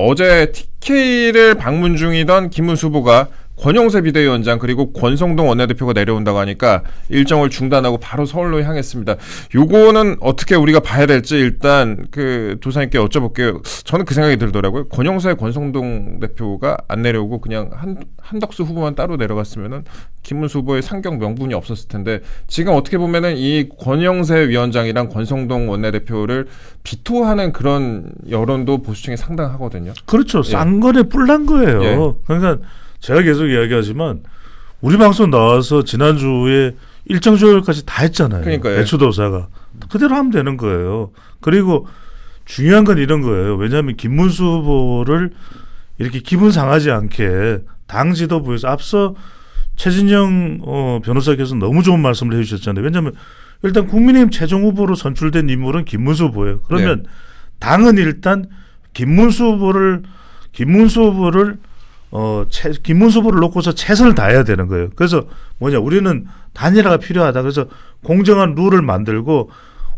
어제 TK를 방문 중이던 김문수 후보가 권영세 비대위원장 그리고 권성동 원내대표가 내려온다고 하니까 일정을 중단하고 바로 서울로 향했습니다. 요거는 어떻게 우리가 봐야 될지 일단 그 도사님께 여쭤볼게요. 저는 그 생각이 들더라고요. 권영세, 권성동 대표가 안 내려오고 그냥 한덕수 후보만 따로 내려갔으면은 김문수 후보의 상경 명분이 없었을 텐데 지금 어떻게 보면은 이 권영세 위원장이랑 권성동 원내대표를 비토하는 그런 여론도 보수층에 상당하거든요. 그렇죠. 싼 거에 뿔난 거예요. 예. 그러니까 제가 계속 이야기하지만 우리 방송 나와서 지난주에 일정 조율까지 다 했잖아요. 그러니까요. 배추도사가 그대로 하면 되는 거예요. 그리고 중요한 건 이런 거예요. 왜냐하면 김문수 후보를 이렇게 기분 상하지 않게 당 지도부에서 앞서 최진영 변호사께서 너무 좋은 말씀을 해주셨잖아요. 왜냐하면 일단 국민의힘 최종 후보로 선출된 인물은 김문수 후보예요. 그러면 당은 일단 김문수 후보를 놓고서 최선을 다해야 되는 거예요. 그래서 우리는 단일화가 필요하다. 그래서 공정한 룰을 만들고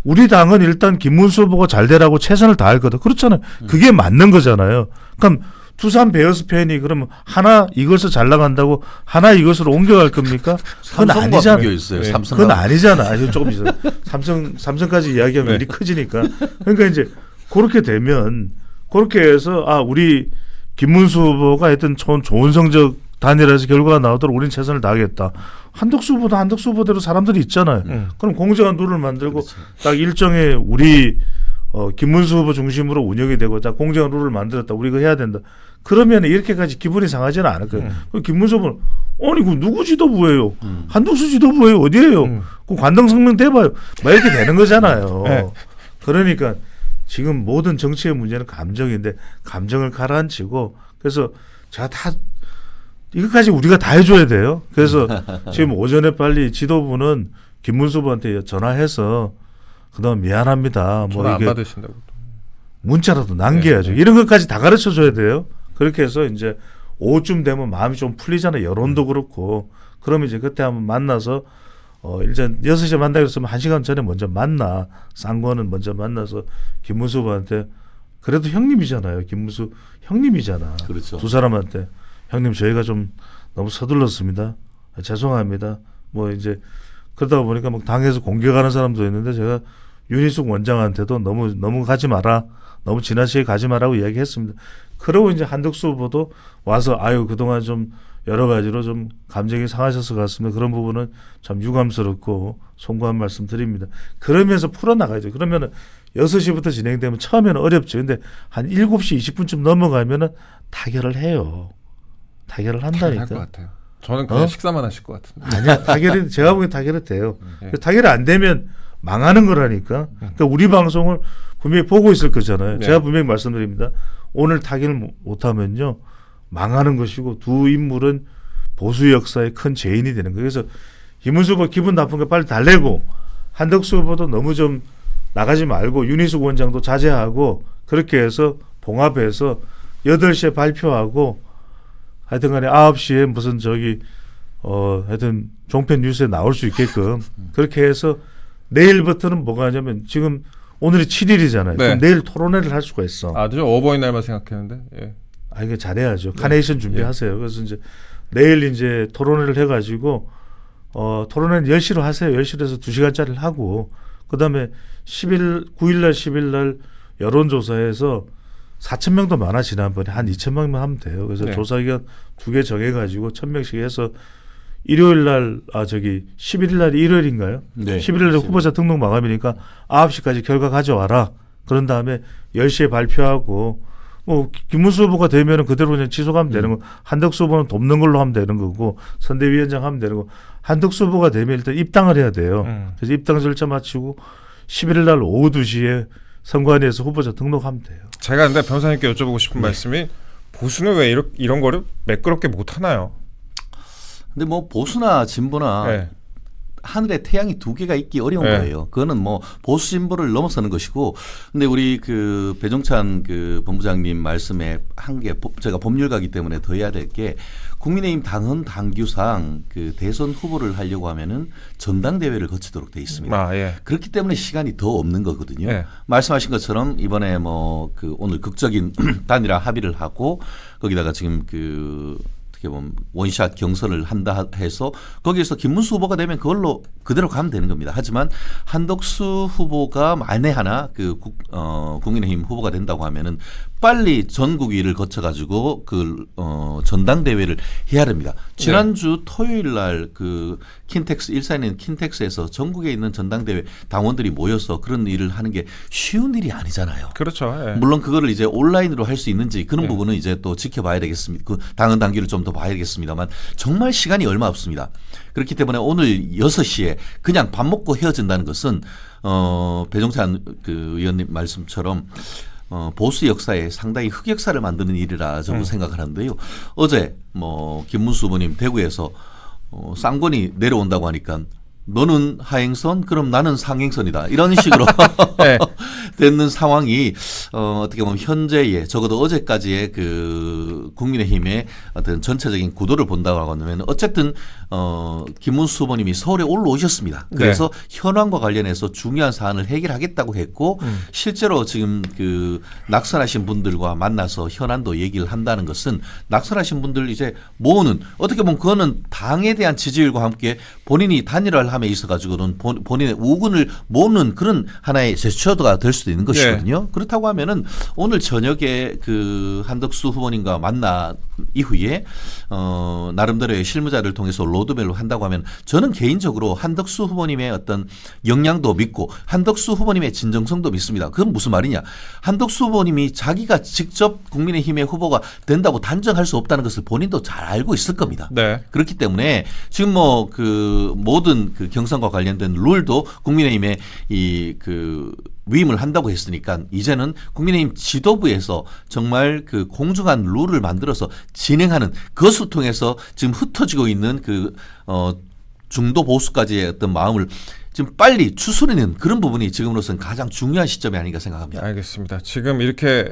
우리 당은 일단 김문수 후보가 잘 되라고 최선을 다할 거다. 그렇잖아요. 그게 맞는 거잖아요. 그럼 두산 베어스 팬이 그러면 하나 이것을 잘 나간다고 하나 이것으로 옮겨갈 겁니까? 그건 아니잖아요. 있어요. 그건 아니잖아. 조금 있어요. 삼성까지 이야기하면 일이 커지니까. 그러니까 이제 그렇게 되면 그렇게 해서 우리 김문수 후보가 하여튼 좋은 성적 단일화해서 결과가 나오도록 우리는 최선을 다하겠다. 한덕수 후보도 한덕수 후보대로 사람들이 있잖아요. 그럼 공정한 룰을 만들고 그렇죠. 딱 일정에 우리 김문수 후보 중심으로 운영이 되고 딱 공정한 룰을 만들었다. 우리 이거 해야 된다. 그러면 이렇게까지 기분이 상하지는 않을 거예요. 김문수 후보는 아니 그 누구 지도부예요? 한덕수 지도부예요? 어디예요? 그 관등성명 대봐요. 이렇게 되는 거잖아요. 네. 그러니까 지금 모든 정치의 문제는 감정인데 감정을 가라앉히고 그래서 제가 다 이것까지 우리가 다 해줘야 돼요. 그래서 지금 오전에 빨리 지도부는 김문수 후보한테 전화해서 그동안 미안합니다. 전화 안 받으신다고. 문자라도 남겨야죠. 이런 것까지 다 가르쳐줘야 돼요. 그렇게 해서 이제 오후쯤 되면 마음이 좀 풀리잖아요. 여론도 그렇고. 그러면 이제 그때 한번 만나서 일단 6시에 만나기로 했으면 1시간 전에 먼저 만나. 싼 거는 먼저 만나서 김문수 후보한테 그래도 형님이잖아요. 김문수 형님이잖아. 그렇죠. 두 사람한테 형님 저희가 좀 너무 서둘렀습니다. 죄송합니다. 이제 그러다 보니까 당에서 공격하는 사람도 있는데 제가 윤희숙 원장한테도 너무 가지 마라. 너무 지나치게 가지 마라고 이야기했습니다. 그러고 이제 한덕수 후보도 와서 그동안 좀 여러 가지로 좀 감정이 상하셔서 같습니다. 그런 부분은 참 유감스럽고 송구한 말씀 드립니다. 그러면서 풀어나가야죠. 그러면은 6시부터 진행되면 처음에는 어렵죠. 근데 한 7시 20분쯤 넘어가면은 타결을 해요. 타결을 한다니까. 할 것 같아요. 저는 그냥 식사만 하실 것 같은데. 아니야. 제가 보기엔 타결이 돼요. 타결이 안 되면 망하는 거라니까. 그러니까 우리 방송을 분명히 보고 있을 거잖아요. 제가 분명히 말씀드립니다. 오늘 타결을 못하면요. 망하는 것이고 두 인물은 보수 역사의 큰 죄인이 되는 거예요. 그래서 김문수 후보 기분 나쁜 거 빨리 달래고 한덕수 후보도 너무 좀 나가지 말고 윤희숙 원장도 자제하고 그렇게 해서 봉합해서 8시에 발표하고 하여튼 간에 9시에 무슨 하여튼 종편 뉴스에 나올 수 있게끔 그렇게 해서 내일부터는 뭐가 하냐면 지금 오늘이 7일이잖아요. 그럼 내일 토론회를 할 수가 있어. 저 어버이날만 생각했는데. 예. 이거 잘해야죠. 카네이션 준비하세요. 그래서 이제 내일 이제 토론회를 해가지고 토론회는 10시로 하세요. 10시로 해서 2시간짜리를 하고 그다음에 9일날 10일날 여론조사에서 4,000명도 많아 지난번에 한 2,000명만 하면 돼요. 그래서 조사기간 2개 정해가지고 1,000명씩 해서 일요일날 11일날 일요일인가요? 네. 11일날 후보자 등록 마감이니까 9시까지 결과 가져와라. 그런 다음에 10시에 발표하고 김문수 후보가 되면은 그대로 그냥 지속하면 되는 거. 한덕수 후보는 돕는 걸로 하면 되는 거고 선대위원장 하면 되는 거. 한덕수 후보가 되면 일단 입당을 해야 돼요. 그래서 입당 절차 마치고 11일 날 오후 2시에 선관위에서 후보자 등록하면 돼요. 제가 근데 변호사님께 여쭤보고 싶은 말씀이 보수는 왜 이런 거를 매끄럽게 못 하나요? 근데 보수나 진보나 하늘에 태양이 두 개가 있기 어려운 네. 거예요. 그거는 뭐 보수 진보를 넘어서는 것이고, 근데 우리 그 배종찬 그 본부장님 말씀에 한 게 제가 법률가이기 때문에 더 해야 될 게, 국민의힘 당헌 당규상 그 대선 후보를 하려고 하면은 전당대회를 거치도록 돼 있습니다. 아, 예. 그렇기 때문에 시간이 더 없는 거거든요. 네. 말씀하신 것처럼 이번에 뭐 그 오늘 극적인 단일화 합의를 하고 거기다가 지금 그 어떻게 보면 원샷 경선을 한다 해서 거기에서 김문수 후보가 되면 그걸로 그대로 가면 되는 겁니다. 하지만 한덕수 후보가 만에 하나 그 국민의힘 후보가 된다고 하면은 빨리 전국위를 거쳐가지고 그 전당대회를 해야 됩니다. 지난주 토요일 날 그 킨텍스 일산에 있는 킨텍스에서 전국에 있는 전당대회 당원들이 모여서 그런 일을 하는 게 쉬운 일이 아니잖아요. 그렇죠. 예. 물론 그거를 이제 온라인으로 할 수 있는지 그런 네. 부분은 이제 또 지켜봐야 되겠습니다. 그 당헌 당규를 좀 더 봐야 되겠습니다만 정말 시간이 얼마 없습니다. 그렇기 때문에 오늘 6시에 그냥 밥 먹고 헤어진다는 것은 배종찬 그 의원님 말씀처럼 보수 역사에 상당히 흑역사를 만드는 일이라 저는 생각하는데요. 어제 뭐 김문수 후보님 대구에서 쌍권이 내려온다고 하니까 너는 하행선 그럼 나는 상행선이다 이런 식으로 네. 되는 상황이 어떻게 보면 현재의 적어도 어제까지의 그 국민의힘의 어떤 전체적인 구도를 본다고 하면 어쨌든 김문수 후보님이 서울에 올라오셨습니다. 그래서 현황과 관련해서 중요한 사안을 해결하겠다고 했고 실제로 지금 그 낙선하신 분들과 만나서 현안도 얘기를 한다는 것은 낙선하신 분들 이제 모으는 어떻게 보면 그거는 당에 대한 지지율과 함께 본인이 단일화를 함에 있어가지고는 본인의 우군을 모으는 그런 하나의 제스처가 될 수도 있는 것이거든요. 그렇다고 하면은 오늘 저녁에 그 한덕수 후보님과 만나 이후에 나름대로의 실무자를 통해서 로드맵을 한다고 하면 저는 개인적으로 한덕수 후보님의 어떤 역량도 믿고 한덕수 후보님의 진정성도 믿습니다. 그건 무슨 말이냐? 한덕수 후보님이 자기가 직접 국민의힘의 후보가 된다고 단정할 수 없다는 것을 본인도 잘 알고 있을 겁니다. 네. 그렇기 때문에 지금 뭐 그 모든 그 경선과 관련된 룰도 국민의힘에 이 그 위임을 한다고 했으니까 이제는 국민의힘 지도부에서 정말 그 공정한 룰을 만들어서 진행하는 그것을 통해서 지금 흩어지고 있는 그 중도 보수까지의 어떤 마음을 지금 빨리 추스르는 그런 부분이 지금으로서는 가장 중요한 시점이 아닌가 생각합니다. 알겠습니다. 지금 이렇게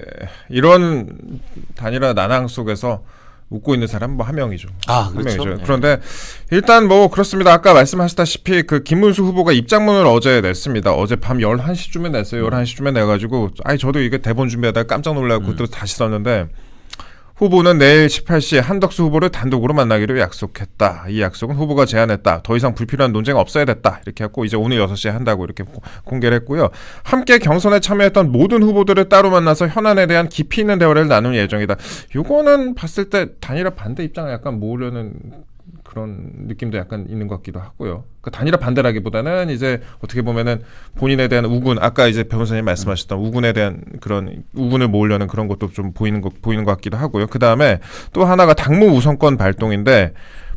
이런 단일화 난항 속에서 웃고 있는 사람 뭐 한 명이죠. 아, 한 그렇죠. 명이죠. 네. 그런데 일단 뭐 그렇습니다. 아까 말씀하셨다시피 그 김문수 후보가 입장문을 어제 냈습니다. 어제 밤 11시쯤에 냈어요. 11시쯤에 내가지고 저도 이게 대본 준비하다가 깜짝 놀라고 그대로 다시 썼는데 후보는 내일 18시에 한덕수 후보를 단독으로 만나기로 약속했다. 이 약속은 후보가 제안했다. 더 이상 불필요한 논쟁 없어야 됐다. 이렇게 했고 이제 오늘 6시에 한다고 이렇게 공개를 했고요. 함께 경선에 참여했던 모든 후보들을 따로 만나서 현안에 대한 깊이 있는 대화를 나눌 예정이다. 요거는 봤을 때 단일화 반대 입장을 약간 모으려는 그런 느낌도 약간 있는 것 같기도 하고요. 그러니까 단일화 반대라기보다는 이제 어떻게 보면은 본인에 대한 우군, 아까 이제 변호사님 말씀하셨던 우군에 대한 그런 우군을 모으려는 그런 것도 좀 보이는 것 같기도 하고요. 그 다음에 또 하나가 당무 우선권 발동인데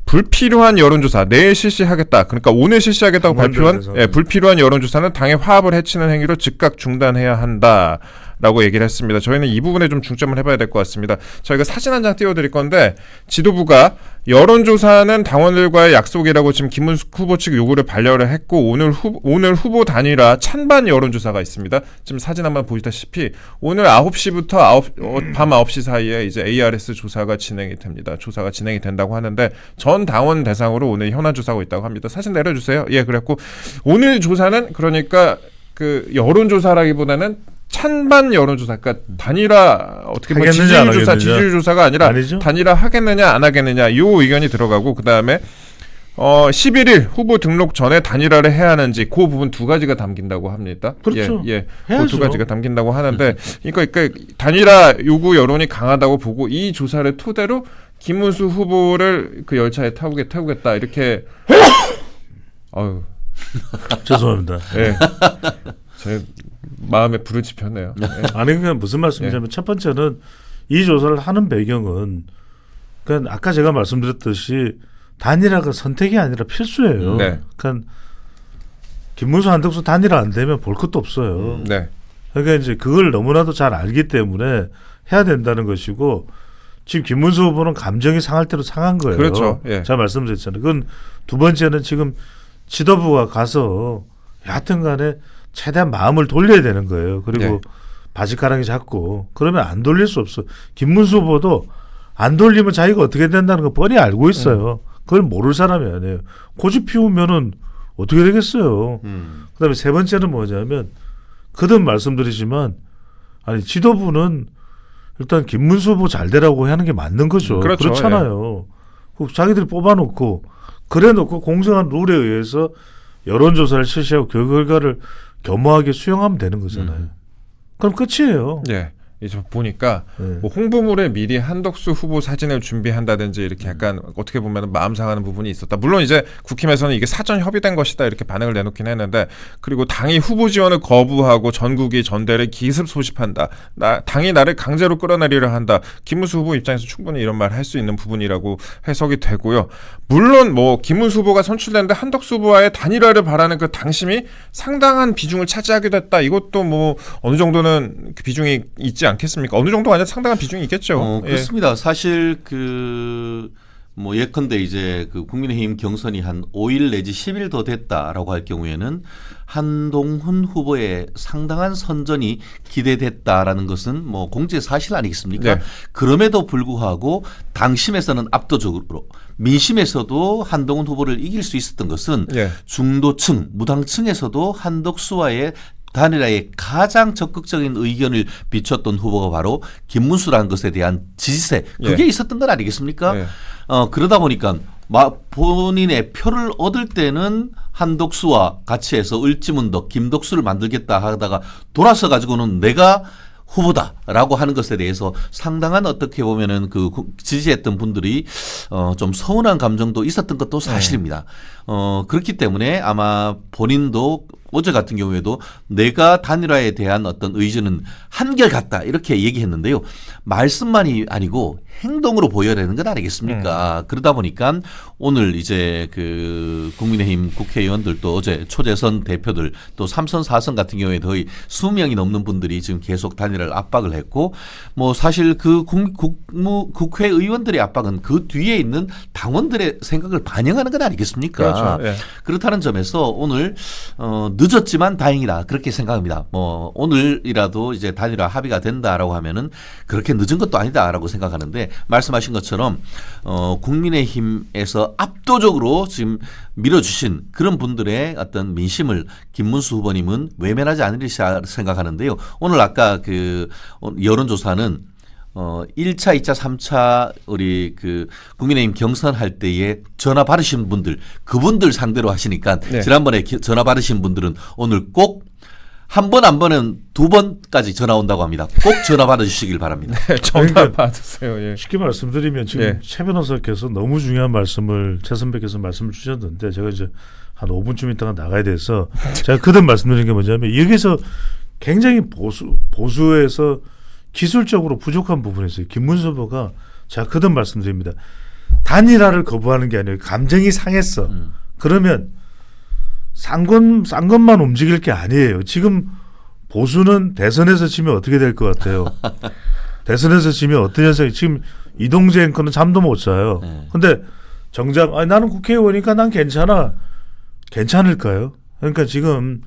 불필요한 여론조사 내일 실시하겠다. 그러니까 오늘 실시하겠다고 발표한 불필요한 여론조사는 당의 화합을 해치는 행위로 즉각 중단해야 한다. 라고 얘기를 했습니다. 저희는 이 부분에 좀 중점을 해봐야 될 것 같습니다. 저희가 사진 한 장 띄워드릴 건데 지도부가 여론조사는 당원들과의 약속이라고 지금 김문수 후보 측 요구를 반려를 했고 오늘 후보 단일화 찬반 여론조사가 있습니다. 지금 사진 한번 보시다시피 오늘 9시부터 밤 9시 사이에 이제 ARS 조사가 진행이 됩니다. 조사가 진행이 된다고 하는데 전 당원 대상으로 오늘 현안 조사하고 있다고 합니다. 사진 내려주세요. 예, 그랬고 오늘 조사는 그러니까 그 여론조사라기보다는 찬반 여론조사, 그러니까 단일화 어떻게 보면 지지율 조사가 아니라 아니죠? 단일화 하겠느냐 안 하겠느냐 요 의견이 들어가고 그 다음에 11일 후보 등록 전에 단일화를 해야 하는지 그 부분 두 가지가 담긴다고 합니다. 그렇죠. 예, 해야죠. 그 두 가지가 담긴다고 하는데 그러니까 단일화 요구 여론이 강하다고 보고 이 조사를 토대로 김문수 후보를 그 열차에 태우겠다 이렇게 아유 죄송합니다. 예. 제 마음에 불을 지폈네요. 예. 아니 그냥 무슨 말씀이냐면 첫 번째는 이 조사를 하는 배경은 그러니까 아까 제가 말씀드렸듯이 단일화가 선택이 아니라 필수예요. 네. 그러니까 김문수 한덕수 단일화 안 되면 볼 것도 없어요. 네. 그러니까 이제 그걸 너무나도 잘 알기 때문에 해야 된다는 것이고 지금 김문수 후보는 감정이 상할 대로 상한 거예요. 그렇죠. 예. 제가 말씀드렸잖아요. 그건 두 번째는 지금 지도부가 가서 여하튼간에 최대한 마음을 돌려야 되는 거예요. 그리고 네. 바지가랑이 잡고 그러면 안 돌릴 수 없어. 김문수 후보도 안 돌리면 자기가 어떻게 된다는 거 뻔히 알고 있어요. 그걸 모를 사람이 아니에요. 고집 피우면은 어떻게 되겠어요. 그다음에 세 번째는 뭐냐면 거듭 말씀드리지만 아니 지도부는 일단 김문수 후보 잘 되라고 하는 게 맞는 거죠. 그렇죠. 그렇잖아요. 자기들이 뽑아놓고 그래놓고 공정한 룰에 의해서 여론조사를 실시하고 그 결과를 겸허하게 수용하면 되는 거잖아요. 그럼 끝이에요. 예. 이제 보니까 네. 뭐 홍보물에 미리 한덕수 후보 사진을 준비한다든지 이렇게 약간 어떻게 보면 마음 상하는 부분이 있었다. 물론 이제 국힘에서는 이게 사전 협의된 것이다 이렇게 반응을 내놓긴 했는데 그리고 당이 후보 지원을 거부하고 전국이 전대를 기습 소집한다. 당이 나를 강제로 끌어내리려 한다. 김문수 후보 입장에서 충분히 이런 말 할 수 있는 부분이라고 해석이 되고요. 물론 뭐 김문수 후보가 선출됐는데 한덕수 후보와의 단일화를 바라는 그 당심이 상당한 비중을 차지하게 됐다. 이것도 뭐 어느 정도는 그 비중이 있지 않겠습니까? 어느 정도가 아니라 상당한 비중이 있겠죠. 그렇습니다. 사실 뭐 예컨대 이제 그 국민의힘 경선이 한 5일 내지 10일 더 됐다라고 할 경우에는 한동훈 후보의 상당한 선전이 기대됐다라는 것은 뭐 공지의 사실 아니겠습니까? 네. 그럼에도 불구하고 당심에서는 압도적으로 민심에서도 한동훈 후보를 이길 수 있었던 것은 네. 중도층, 무당층에서도 한덕수와의 단일화에 가장 적극적인 의견을 비췄던 후보가 바로 김문수라는 것에 대한 지지세 그게 있었던 건 아니겠습니까? 예. 그러다 보니까 본인의 표를 얻을 때는 한덕수와 같이 해서 을지문덕 김덕수를 만들겠다 하다가 돌아서 가지고는 내가 후보다라고 하는 것에 대해서 상당한 어떻게 보면은 그 지지했던 분들이 좀 서운한 감정도 있었던 것도 사실입니다. 그렇기 때문에 아마 본인도 어제 같은 경우에도 내가 단일화에 대한 어떤 의지는 한결같다 이렇게 얘기했는데요. 말씀만이 아니고 행동으로 보여야 되는 건 아니겠습니까? 그러다 보니까 오늘 이제 그 국민의힘 국회의원들도 어제 초재선 대표들 또 3선 4선 같은 경우에 거의 20명이 넘는 분들이 지금 계속 단일화를 압박을 했고 뭐 사실 그 국회의원들의 압박은 그 뒤에 있는 당원들의 생각을 반영하는 건 아니겠습니까? 그렇죠. 예. 그렇다는 점에서 오늘 늦었지만 다행이다 그렇게 생각합니다. 뭐 오늘이라도 이제 단일화 합의가 된다라고 하면은 그렇게 늦은 것도 아니다라고 생각하는데 말씀하신 것처럼 국민의힘에서 압도적으로 지금 밀어주신 그런 분들의 어떤 민심을 김문수 후보님은 외면하지 않으리라 생각하는데요. 오늘 아까 그 여론조사는 1차, 2차, 3차 우리 그 국민의힘 경선할 때에 전화 받으신 분들 그분들 상대로 하시니까 네. 지난번에 전화 받으신 분들은 오늘 꼭 한 번 안 번은 2번까지 전화 온다고 합니다. 꼭 전화 받아주시길 바랍니다. 네, 전화 그러니까 받으세요. 예. 쉽게 말씀드리면 지금 예. 최 변호사께서 너무 중요한 말씀을 최 선배께서 말씀을 주셨는데 제가 이제 한 5분쯤 있다가 나가야 돼서 제가 그든 말씀드린 게 뭐냐면 여기서 굉장히 보수에서 기술적으로 부족한 부분이 있어요. 김문수 후보가 제가 그든 말씀드립니다. 단일화를 거부하는 게 아니에요. 감정이 상했어. 그러면 싼 것만 움직일 게 아니에요. 지금 보수는 대선에서 지면 어떻게 될 것 같아요? 대선에서 지면 어떤 현상이 지금 이동재 앵커는 잠도 못 자요. 근데 정작 나는 국회의원이니까 난 괜찮아. 괜찮을까요? 그러니까 지금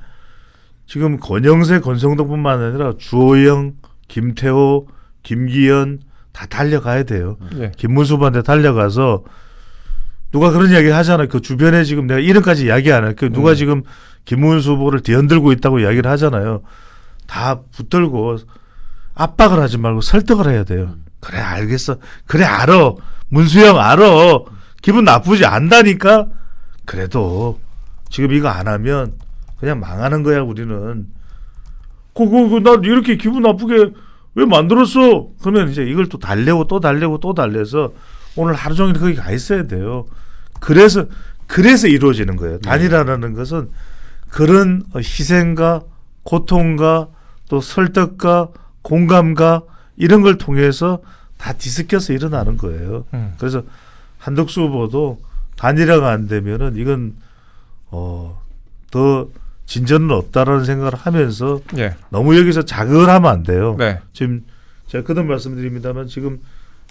권영세, 권성동뿐만 아니라 주호영, 김태호, 김기현 다 달려가야 돼요. 예. 김문수 후보한테 달려가서 누가 그런 이야기 하잖아요. 그 주변에 지금 내가 이름까지 이야기 안 할게요. 누가 지금 김문수 후보를 뒤흔들고 있다고 이야기를 하잖아요. 다 붙들고 압박을 하지 말고 설득을 해야 돼요. 그래 알겠어. 그래 알아. 문수영 알아. 기분 나쁘지 않다니까. 그래도 지금 이거 안 하면 그냥 망하는 거야 우리는. 나 이렇게 기분 나쁘게 왜 만들었어? 그러면 이제 이걸 또 달래고 또 달래고 또 달래서 오늘 하루 종일 거기 가 있어야 돼요. 그래서 이루어지는 거예요. 단일화라는 것은 그런 희생과 고통과 또 설득과 공감과 이런 걸 통해서 다 뒤섞여서 일어나는 거예요. 그래서 한덕수 후보도 단일화가 안 되면은 이건 더 진전은 없다라는 생각을 하면서 예. 너무 여기서 자극을 하면 안 돼요. 네. 지금 제가 그런 말씀드립니다만 지금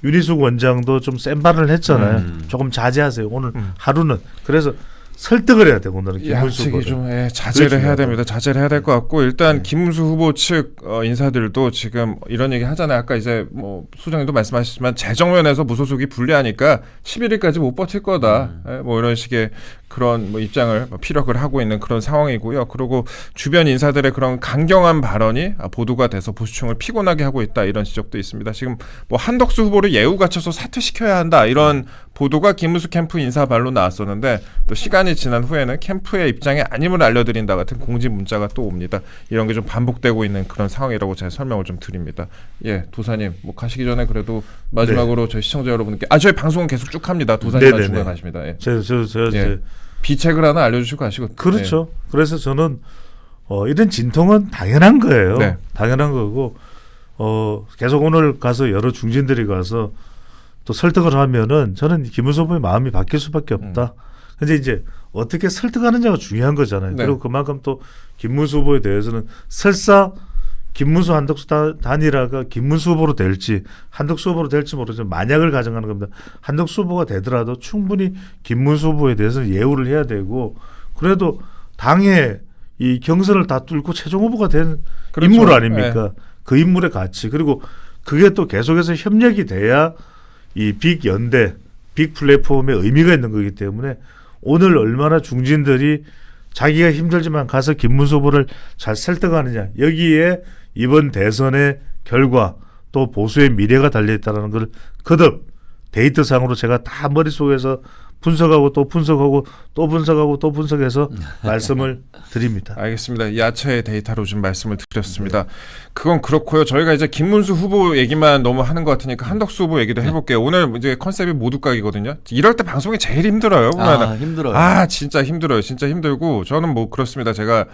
윤희숙 원장도 좀 센 발언을 했잖아요. 조금 자제하세요. 오늘 하루는. 그래서 설득을 해야 되고 오늘은 김문수 양측이 후보를. 좀 자제를 해야 중요하다. 됩니다. 자제를 해야 될 것 같고 일단 김문수 후보 측 인사들도 지금 이런 얘기 하잖아요. 아까 이제 뭐 소장님도 말씀하셨지만 재정면에서 무소속이 불리하니까 11일까지 못 버틸 거다. 뭐 이런 식의 그런 뭐 입장을 피력을 하고 있는 그런 상황이고요. 그리고 주변 인사들의 그런 강경한 발언이 보도가 돼서 보수층을 피곤하게 하고 있다 이런 지적도 있습니다. 지금 뭐 한덕수 후보를 예우 갖춰서 사퇴시켜야 한다 이런 보도가 김문수 캠프 인사 발로 나왔었는데 또 시간이 지난 후에는 캠프의 입장이 아님을 알려드린다 같은 공지 문자가 또 옵니다. 이런 게 좀 반복되고 있는 그런 상황이라고 제가 설명을 좀 드립니다. 예, 도사님 뭐 가시기 전에 그래도 마지막으로 저희 시청자 여러분께 저희 방송은 계속 쭉 합니다. 도사님만 네네네. 중간 가십니다. 예. 저 예. 이제 비책을 하나 알려주시고 가시고. 그렇죠. 그래서 저는 이런 진통은 당연한 거예요. 네. 당연한 거고 계속 오늘 가서 여러 중진들이 가서 또 설득을 하면은 저는 김문수 후보의 마음이 바뀔 수밖에 없다. 근데 이제 어떻게 설득하느냐가 중요한 거잖아요. 네. 그리고 그만큼 또 김문수 후보에 대해서는 설사 김문수 한덕수 단일화가 김문수 후보로 될지 한덕수 후보로 될지 모르지만 만약을 가정하는 겁니다. 한덕수 후보가 되더라도 충분히 김문수 후보에 대해서는 예우를 해야 되고 그래도 당의 이 경선을 다 뚫고 최종 후보가 된 그렇죠. 인물 아닙니까? 그 인물의 가치 그리고 그게 또 계속해서 협력이 돼야 이 빅 연대, 빅 플랫폼에 의미가 있는 거기 때문에 오늘 얼마나 중진들이 자기가 힘들지만 가서 김문수 후보를 잘 설득하느냐 여기에 이번 대선의 결과 또 보수의 미래가 달려있다는 걸 거듭 데이터상으로 제가 다 머릿속에서 분석하고 또 분석하고 또 분석하고 또 분석해서 말씀을 드립니다. 알겠습니다. 야채의 데이터로 좀 말씀을 드렸습니다. 그건 그렇고요. 저희가 이제 김문수 후보 얘기만 너무 하는 것 같으니까 한덕수 후보 얘기도 해볼게요. 오늘 이제 컨셉이 모두각이거든요. 이럴 때 방송이 제일 힘들어요. 힘들어요. 진짜 힘들어요. 진짜 힘들고 저는 뭐 그렇습니다. 제가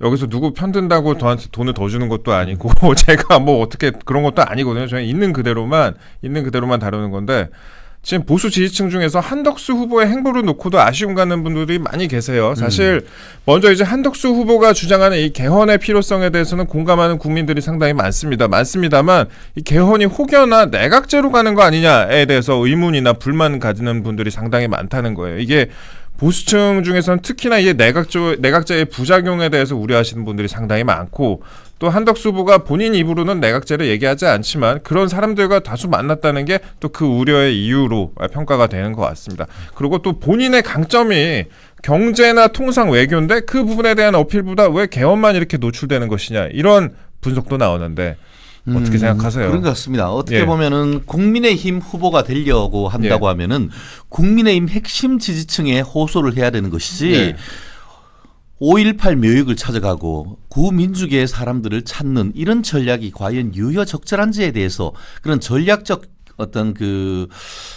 여기서 누구 편든다고 저한테 돈을 더 주는 것도 아니고 제가 뭐 어떻게 그런 것도 아니거든요. 저는 있는 그대로만 다루는 건데 지금 보수 지지층 중에서 한덕수 후보의 행보를 놓고도 아쉬움 갖는 분들이 많이 계세요. 사실 먼저 이제 한덕수 후보가 주장하는 이 개헌의 필요성에 대해서는 공감하는 국민들이 상당히 많습니다만 이 개헌이 혹여나 내각제로 가는 거 아니냐에 대해서 의문이나 불만 가지는 분들이 상당히 많다는 거예요. 이게 보수층 중에서는 특히나 이 내각제의 부작용에 대해서 우려하시는 분들이 상당히 많고 또 한덕수 후보가 본인 입으로는 내각제를 얘기하지 않지만 그런 사람들과 다수 만났다는 게 또 그 우려의 이유로 평가가 되는 것 같습니다. 그리고 또 본인의 강점이 경제나 통상 외교인데 그 부분에 대한 어필보다 왜 개헌만 이렇게 노출되는 것이냐 이런 분석도 나오는데 어떻게 생각하세요? 그런 것 같습니다. 어떻게 예. 보면은 국민의힘 후보가 되려고 한다고 하면은 국민의힘 핵심 지지층에 호소를 해야 되는 것이지 예. 5.18 묘역을 찾아가고 구민주계의 사람들을 찾는 이런 전략이 과연 유효적절한지에 대해서 그런 전략적 어떤 그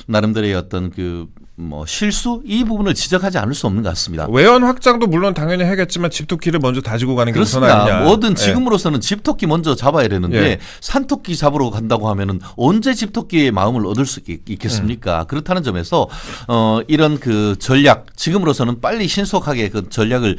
나름대로의 어떤 그 뭐 실수 이 부분을 지적하지 않을 수 없는 것 같습니다. 외연 확장도 물론 당연히 해야겠지만 집토끼를 먼저 다지고 가는 게 우선 그렇습니다. 아니냐. 뭐든 예. 지금으로서는 집토끼 먼저 잡아야 되는데 예. 산토끼 잡으러 간다고 하면은 언제 집토끼의 마음을 얻을 수 있겠습니까? 그렇다는 점에서 이런 그 전략 지금으로서는 빨리 신속하게 그 전략을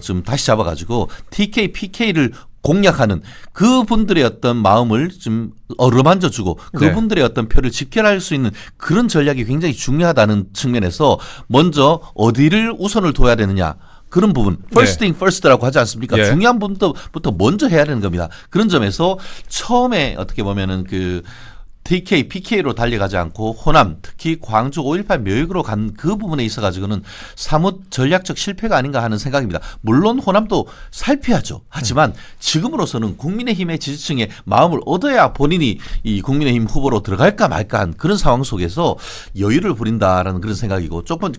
좀 다시 잡아가지고 TK, PK를 공략하는 그분들의 어떤 마음을 좀 어루만져주고 그분들의 어떤 표를 집결할 수 있는 그런 전략이 굉장히 중요하다는 측면에서 먼저 어디를 우선을 둬야 되느냐 그런 부분 first thing first라고 하지 않습니까? 예. 중요한 부분부터 먼저 해야 되는 겁니다. 그런 점에서 처음에 어떻게 보면은 그 TK, PK로 달려가지 않고 호남, 특히 광주 5.18 묘역으로 간 그 부분에 있어 가지고는 사뭇 전략적 실패가 아닌가 하는 생각입니다. 물론 호남도 살펴야죠. 하지만 지금으로서는 국민의힘의 지지층의 마음을 얻어야 본인이 이 국민의힘 후보로 들어갈까 말까 한 그런 상황 속에서 여유를 부린다라는 그런 생각이고 조금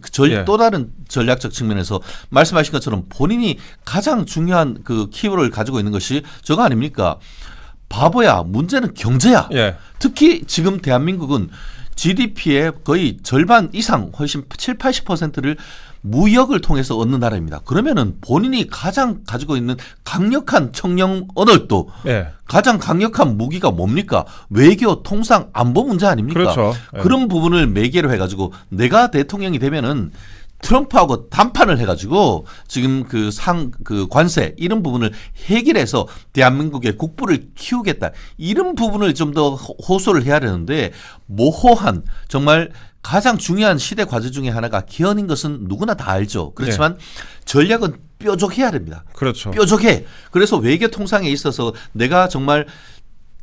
또 다른 전략적 측면에서 말씀하신 것처럼 본인이 가장 중요한 그 키워드를 가지고 있는 것이 저거 아닙니까? 바보야. 문제는 경제야. 예. 특히 지금 대한민국은 GDP의 거의 절반 이상 훨씬 7, 80%를 무역을 통해서 얻는 나라입니다. 그러면은 본인이 가장 가지고 있는 강력한 청령 언어도 예. 가장 강력한 무기가 뭡니까? 외교, 통상, 안보 문제 아닙니까? 그렇죠. 예. 그런 부분을 매개로 해가지고 내가 대통령이 되면은 트럼프하고 담판을 해가지고 지금 그 관세 이런 부분을 해결해서 대한민국의 국부를 키우겠다 이런 부분을 좀 더 호소를 해야 되는데 모호한 정말 가장 중요한 시대 과제 중에 하나가 개헌인 것은 누구나 다 알죠. 그렇지만 전략은 뾰족해야 됩니다. 그렇죠. 뾰족해. 그래서 외교 통상에 있어서 내가 정말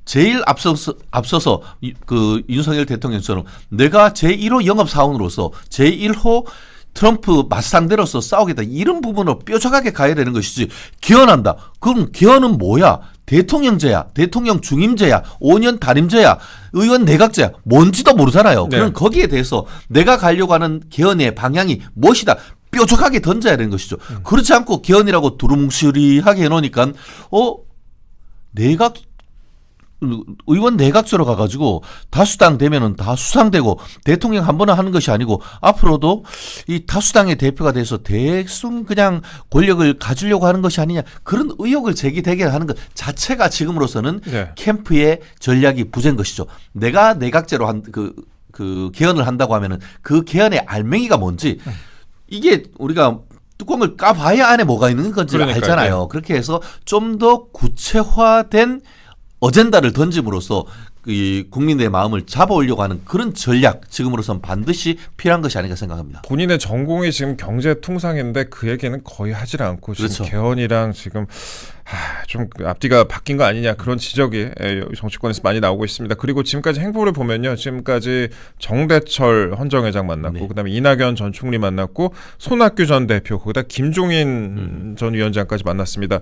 제일 앞서서 그 윤석열 대통령처럼 내가 제1호 영업사원으로서 제1호 트럼프 맞상대로서 싸우겠다 이런 부분으로 뾰족하게 가야 되는 것이지 개헌한다. 그럼 개헌은 뭐야? 대통령제야, 대통령 중임제야, 5년 단임제야, 의원 내각제야, 뭔지도 모르잖아요. 네. 그럼 거기에 대해서 내가 가려고 하는 개헌의 방향이 무엇이다. 뾰족하게 던져야 되는 것이죠. 그렇지 않고 개헌이라고 두루뭉실하게 해놓으니까 내각 의원 내각제로 가가지고 다수당 되면은 다 수상되고 대통령 한 번은 하는 것이 아니고 앞으로도 이 다수당의 대표가 돼서 대충 그냥 권력을 가지려고 하는 것이 아니냐 그런 의혹을 제기되게 하는 것 자체가 지금으로서는 네. 캠프의 전략이 부재인 것이죠. 내가 내각제로 한 그 개헌을 한다고 하면은 그 개헌의 알맹이가 뭔지 이게 우리가 뚜껑을 까봐야 안에 뭐가 있는 건지 알잖아요. 네. 그렇게 해서 좀 더 구체화된 어젠다를 던짐으로써 이 국민의 마음을 잡아오려고 하는 그런 전략 지금으로선 반드시 필요한 것이 아닌가 생각합니다. 본인의 전공이 지금 경제통상인데 그 얘기는 거의 하질 않고 지금 그렇죠. 개헌이랑 지금 좀 앞뒤가 바뀐 거 아니냐 그런 지적이 정치권에서 많이 나오고 있습니다. 그리고 지금까지 행보를 보면요. 지금까지 정대철 헌정회장 만났고 네. 그다음에 이낙연 전 총리 만났고 손학규 전 대표 거기다 김종인 전 위원장까지 만났습니다.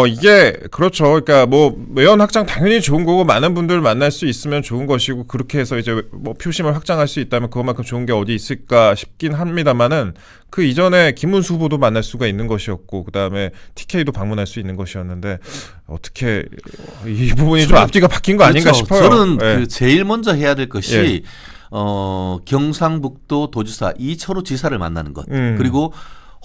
이게 그렇죠. 그러니까 뭐 외연 확장 당연히 좋은 거고 많은 분들 만날 수 있으면 좋은 것이고 그렇게 해서 이제 뭐 표심을 확장할 수 있다면 그것만큼 좋은 게 어디 있을까 싶긴 합니다만은 그 이전에 김문수 후보도 만날 수가 있는 것이었고 그다음에 TK도 방문할 수 있는 것이었는데 어떻게 이 부분이 좀 앞뒤가 바뀐 거 아닌가 그렇죠. 싶어요. 저는 예. 그 제일 먼저 해야 될 것이 예. 경상북도 도지사 이철우 지사를 만나는 것 그리고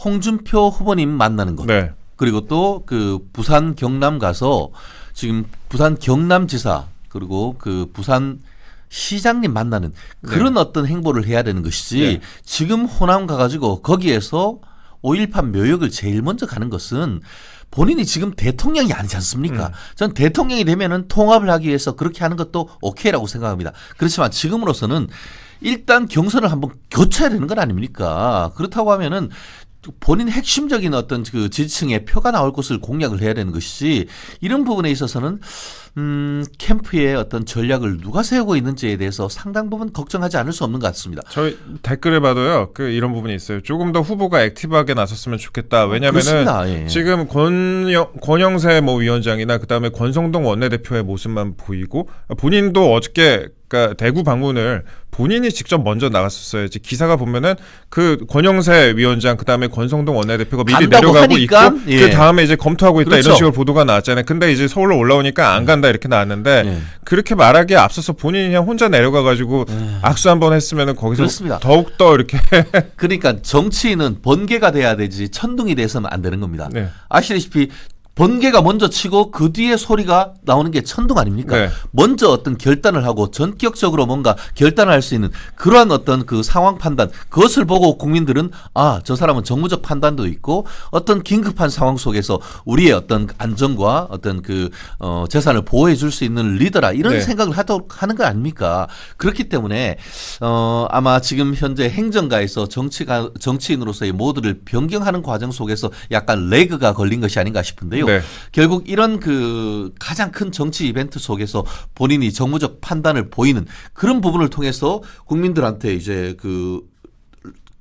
홍준표 후보님 만나는 것. 네. 그리고 또 그 부산 경남 가서 지금 부산 경남지사 그리고 그 부산 시장님 만나는 그런 어떤 행보를 해야 되는 것이지 네. 지금 호남 가가지고 거기에서 5.18 묘역을 제일 먼저 가는 것은 본인이 지금 대통령이 아니지 않습니까? 전 대통령이 되면은 통합을 하기 위해서 그렇게 하는 것도 오케이라고 생각합니다. 그렇지만 지금으로서는 일단 경선을 한번 교체해야 되는 건 아닙니까? 그렇다고 하면은 본인 핵심적인 어떤 그 지지층의 표가 나올 것을 공략을 해야 되는 것이지 이런 부분에 있어서는 캠프의 어떤 전략을 누가 세우고 있는지에 대해서 상당 부분 걱정하지 않을 수 없는 것 같습니다. 저희 댓글에 봐도요. 그 이런 부분이 있어요. 조금 더 후보가 액티브하게 나섰으면 좋겠다. 왜냐면은 그렇습니다. 예. 지금 권영세 뭐 위원장이나 그다음에 권성동 원내대표의 모습만 보이고 본인도 어저께 그러니까 대구 방문을 본인이 직접 먼저 나갔었어야지. 기사가 보면은 그 권영세 위원장 그다음에 권성동 원내대표가 미리 내려가고 하니까, 있고 예. 그 다음에 이제 검토하고 있다 그렇죠. 이런 식으로 보도가 나왔잖아요. 근데 이제 서울로 올라오니까 안 간다 이렇게 나왔는데 예. 그렇게 말하기에 앞서서 본인이 그냥 혼자 내려가 가지고 악수 한번 했으면은 거기서 그렇습니다. 더욱 더 이렇게 그러니까 정치인은 번개가 돼야 되지 천둥이 돼서는 안 되는 겁니다. 네. 아시다시피 번개가 먼저 치고 그 뒤에 소리가 나오는 게 천둥 아닙니까? 네. 먼저 어떤 결단을 하고 전격적으로 뭔가 결단을 할 수 있는 그러한 어떤 그 상황 판단 그것을 보고 국민들은 저 사람은 정무적 판단도 있고 어떤 긴급한 상황 속에서 우리의 어떤 안전과 어떤 그 재산을 보호해 줄 수 있는 리더라 이런 네. 생각을 하는 거 아닙니까? 그렇기 때문에 아마 지금 현재 행정가에서 정치인으로서의 모두를 변경하는 과정 속에서 약간 레그가 걸린 것이 아닌가 싶은데요. 네. 결국 이런 그 가장 큰 정치 이벤트 속에서 본인이 정무적 판단을 보이는 그런 부분을 통해서 국민들한테 이제 그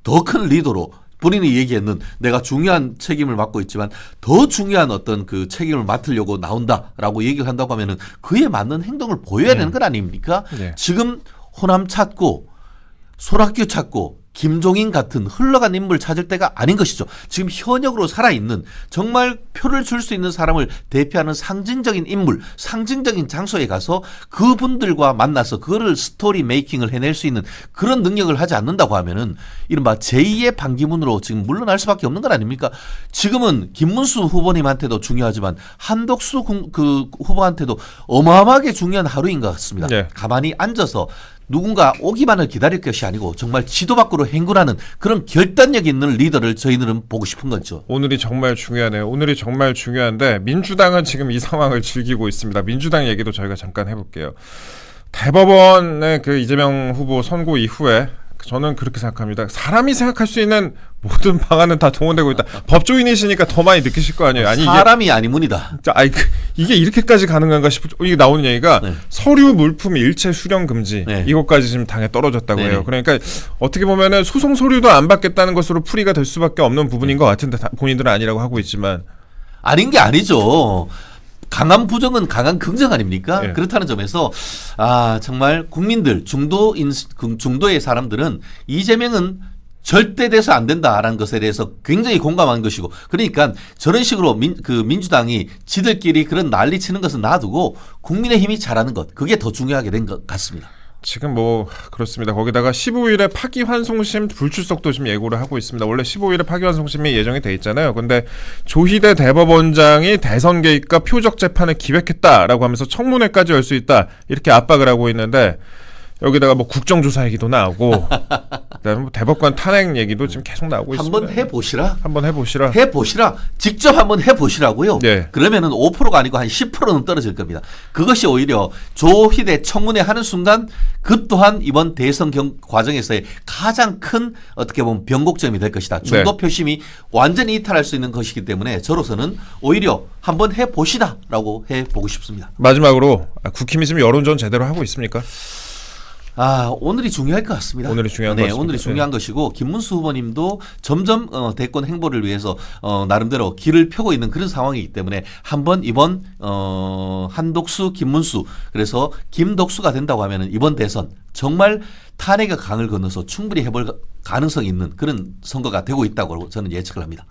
더 큰 리더로 본인이 얘기했는 내가 중요한 책임을 맡고 있지만 더 중요한 어떤 그 책임을 맡으려고 나온다라고 얘기를 한다고 하면은 그에 맞는 행동을 보여야 되는 건 아닙니까? 네. 지금 호남 찾고 손학규 찾고 김종인 같은 흘러간 인물 찾을 때가 아닌 것이죠. 지금 현역으로 살아있는 정말 표를 줄 수 있는 사람을 대표하는 상징적인 인물, 상징적인 장소에 가서 그분들과 만나서 그거를 스토리 메이킹을 해낼 수 있는 그런 능력을 하지 않는다고 하면은 이른바 제2의 반기문으로 지금 물러날 수밖에 없는 건 아닙니까? 지금은 김문수 후보님한테도 중요하지만 한덕수 그 후보한테도 어마어마하게 중요한 하루인 것 같습니다. 네. 가만히 앉아서 누군가 오기만을 기다릴 것이 아니고 정말 지도 밖으로 행군하는 그런 결단력 있는 리더를 저희들은 보고 싶은 거죠. 오늘이 정말 중요하네요. 오늘이 정말 중요한데 민주당은 지금 이 상황을 즐기고 있습니다. 민주당 얘기도 저희가 잠깐 해볼게요. 대법원의 그 이재명 후보 선고 이후에 저는 그렇게 생각합니다. 사람이 생각할 수 있는 모든 방안은 다 동원되고 있다. 법조인이시니까 더 많이 느끼실 거 아니에요. 아니 사람이 아니문이다. 이게 이렇게까지 가능한가 싶어. 이게 나오는 얘기가 네. 서류 물품 일체 수령 금지 네. 이것까지 지금 당에 떨어졌다고 네네. 해요. 그러니까 어떻게 보면은 소송 서류도 안 받겠다는 것으로 풀이가 될 수밖에 없는 부분인 것 같은데 본인들은 아니라고 하고 있지만 아닌 게 아니죠. 강한 부정은 강한 긍정 아닙니까? 예. 그렇다는 점에서 정말 국민들 중도의 사람들은 이재명은 절대 돼서 안 된다라는 것에 대해서 굉장히 공감한 것이고, 그러니까 저런 식으로 민주당이 지들끼리 그런 난리 치는 것은 놔두고 국민의힘이 잘하는 것, 그게 더 중요하게 된 것 같습니다. 지금 뭐 그렇습니다. 거기다가 15일에 파기환송심 불출석도 지금 예고를 하고 있습니다. 원래 15일에 파기환송심이 예정이 돼 있잖아요. 근데 조희대 대법원장이 대선 개입과 표적 재판을 기획했다라고 하면서 청문회까지 열 수 있다 이렇게 압박을 하고 있는데 여기다가 뭐 국정조사 얘기도 나오고 그다음에 뭐 대법관 탄핵 얘기도 지금 계속 나오고 있습니다. 한번 해보시라. 한번 해보시라. 해보시라. 직접 한번 해보시라고요. 네. 그러면은 5%가 아니고 한 10%는 떨어질 겁니다. 그것이 오히려 조희대 청문회 하는 순간 그 또한 이번 대선 과정에서의 가장 큰 어떻게 보면 변곡점이 될 것이다. 중도 표심이 완전히 이탈할 수 있는 것이기 때문에 저로서는 오히려 한번 해보시다라고 해보고 싶습니다. 마지막으로 국힘이 지금 여론전 제대로 하고 있습니까? 오늘이 중요할 것 같습니다. 오늘이 중요한 것 같습니다. 오늘이 중요한 것이고 김문수 후보님도 점점 대권 행보를 위해서 나름대로 길을 펴고 있는 그런 상황이기 때문에 한번 이번 한독수, 김문수 그래서 김독수가 된다고 하면은 이번 대선 정말 탄핵의 강을 건너서 충분히 해볼 가능성이 있는 그런 선거가 되고 있다고 저는 예측을 합니다.